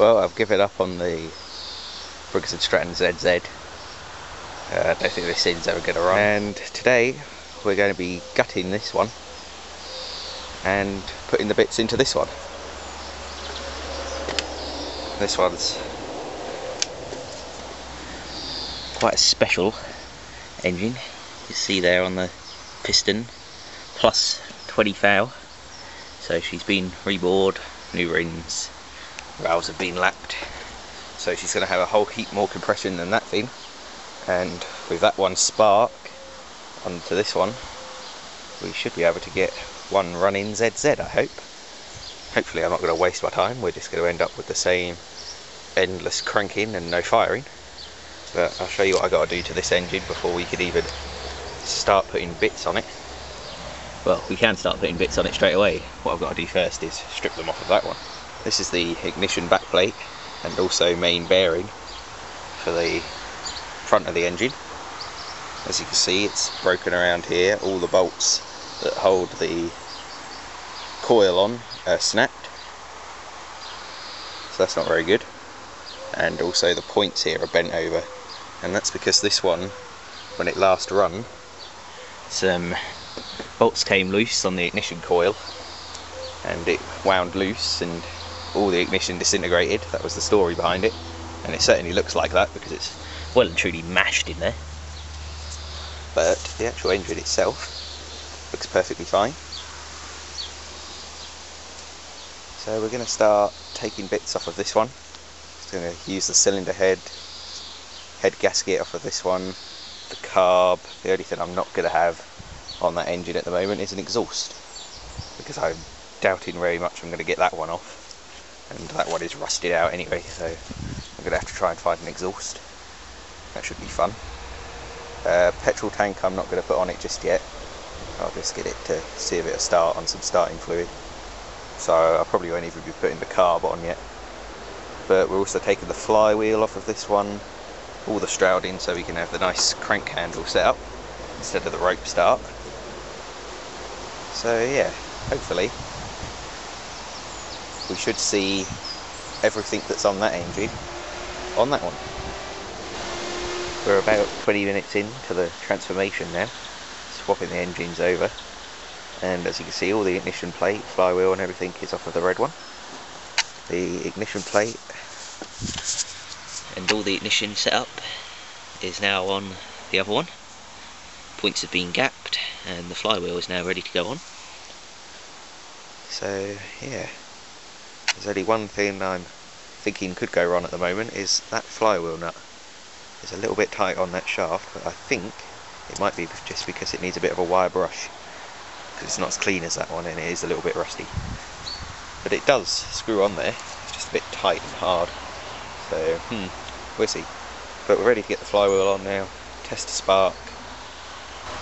Well, I've given up on the Briggs ZZ. I don't think this thing's ever going to run. And today we're going to be gutting this one and putting the bits into this one. This one's quite a special engine. You see there on the piston, plus 20 thou. So she's been rebored, new rings, valves have been lapped. So she's going to have a whole heap more compression than that thing. And with that one spark onto this one, we should be able to get one running ZZ, I hope. Hopefully I'm not going to waste my time. We're just going to end up with the same endless cranking and no firing. But I'll show you what I got to do to this engine before we could even start putting bits on it. Well, we can start putting bits on it straight away. What I've got to do first is strip them off of that one. This is the ignition backplate and also main bearing for the front of the engine. As you can see, it's broken around here. All the bolts that hold the coil on are snapped, so that's not very good. And also the points here are bent over, and that's because this one, when it last run, some bolts came loose on the ignition coil and it wound loose and all the ignition disintegrated. That was the story behind it, and it certainly looks like that because it's well and truly mashed in there. But the actual engine itself looks perfectly fine. So we're going to start taking bits off of this one. Just going to use the cylinder head gasket off of this one, the carb. The only thing I'm not going to have on that engine at the moment is an exhaust, because I'm doubting very much I'm going to get that one off, and that one is rusted out anyway, so I'm going to have to try and find an exhaust. That should be fun. Petrol tank I'm not going to put on it just yet. I'll just get it to see if it'll start on some starting fluid, so I probably won't even be putting the carb on yet. But we're also taking the flywheel off of this one, all the shrouding, so we can have the nice crank handle set up instead of the rope start. So yeah, hopefully we should see everything that's on that engine on that one. We're about 20 minutes into the transformation now, swapping the engines over, and as you can see, all the ignition plate, flywheel and everything is off of the red one. The ignition plate and all the ignition setup is now on the other one. Points have been gapped and the flywheel is now ready to go on. So yeah, there's only one thing I'm thinking could go wrong at the moment, is that flywheel nut. It's a little bit tight on that shaft, but I think it might be just because it needs a bit of a wire brush, because it's not as clean as that one and it is a little bit rusty. But it does screw on there, it's just a bit tight and hard, so we'll see. But we're ready to get the flywheel on now, test the spark,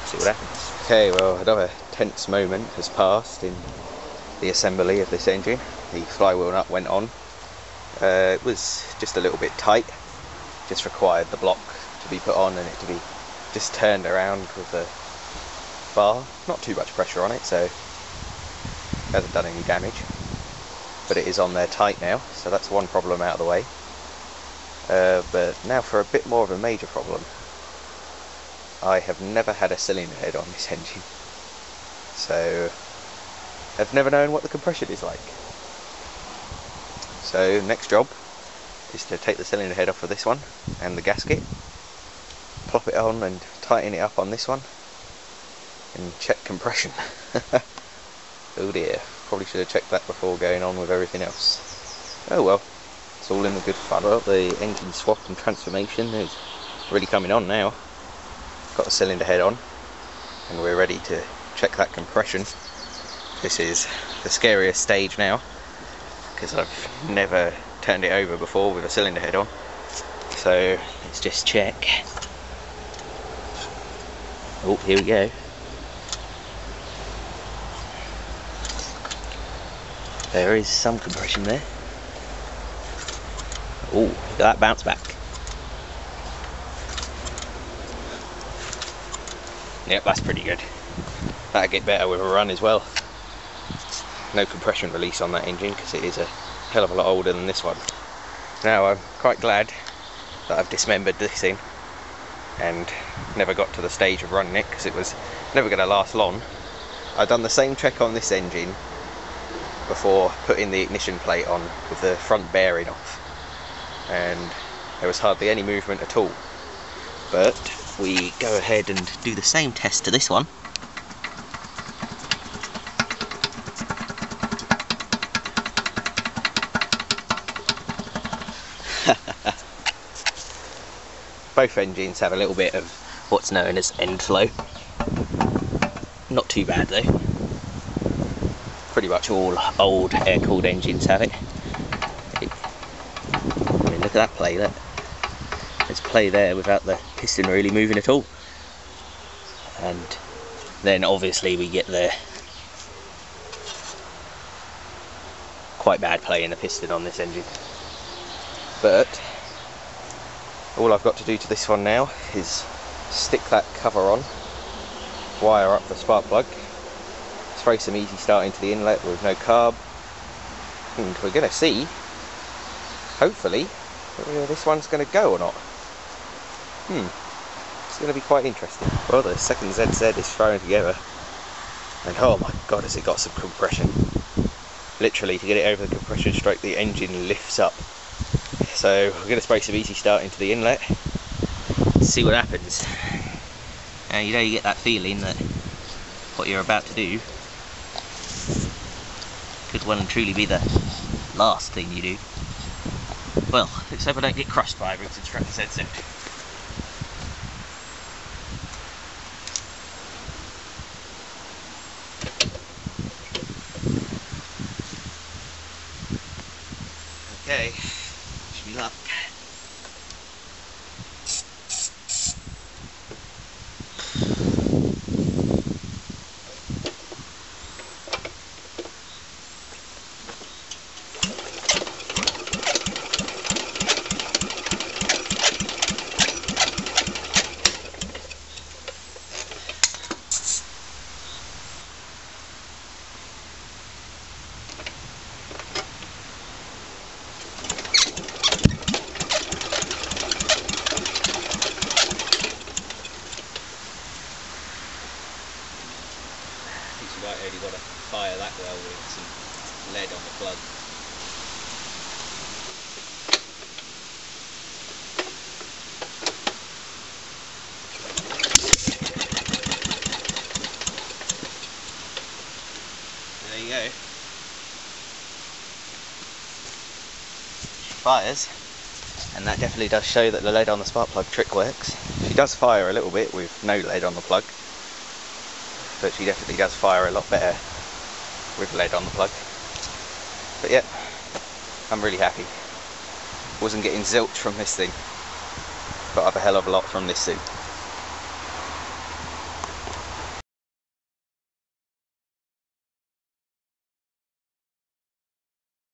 see what happens. Okay, well, another tense moment has passed in the assembly of this engine. The flywheel nut went on. It was just a little bit tight, just required the block to be put on and it to be just turned around with the bar. Not too much pressure on it, so it hasn't done any damage, but it is on there tight now, so that's one problem out of the way. But now for a bit more of a major problem. I have never had a cylinder head on this engine, so I've never known what the compression is like. So next job is to take the cylinder head off of this one and the gasket, plop it on and tighten it up on this one, and check compression. Oh dear, probably should have checked that before going on with everything else. Oh well, it's all in the good fun. Well, the engine swap and transformation is really coming on now. Got the cylinder head on and we're ready to check that compression. This is the scariest stage now, because I've never turned it over before with a cylinder head on. So let's just check. Oh, here we go. There is some compression there. Oh, look at that bounce back. Yep, that's pretty good. That'll get better with a run as well. No compression release on that engine because it is a hell of a lot older than this one. Now I'm quite glad that I've dismembered this thing and never got to the stage of running it, because it was never going to last long. I've done the same check on this engine before putting the ignition plate on with the front bearing off, and there was hardly any movement at all. But we go ahead and do the same test to this one. Both engines have a little bit of what's known as end flow. Not too bad though. Pretty much all old air-cooled engines have it. I mean, look at that play. There's play there without the piston really moving at all. And then obviously we get the quite bad play in the piston on this engine. But all I've got to do to this one now is stick that cover on, wire up the spark plug, spray some easy start into the inlet with no carb, and we're going to see, hopefully, whether this one's going to go or not. It's going to be quite interesting. Well, the second ZZ is thrown together, and oh my god, has it got some compression. Literally, to get it over the compression stroke, the engine lifts up. So we're going to spray some easy start into the inlet, see what happens. Now you know, you get that feeling that what you're about to do could well and truly be the last thing you do. Well, let's hope I don't get crushed by a Briggs ZZ. Okay, wish me luck. You might only want to fire that well with some lead on the plug. There you go. She fires, and that definitely does show that the lead on the spark plug trick works. She does fire a little bit with no lead on the plug, but she definitely does fire a lot better with lead on the plug. But yeah, I'm really happy. Wasn't getting zilch from this thing. Got up a hell of a lot from this thing.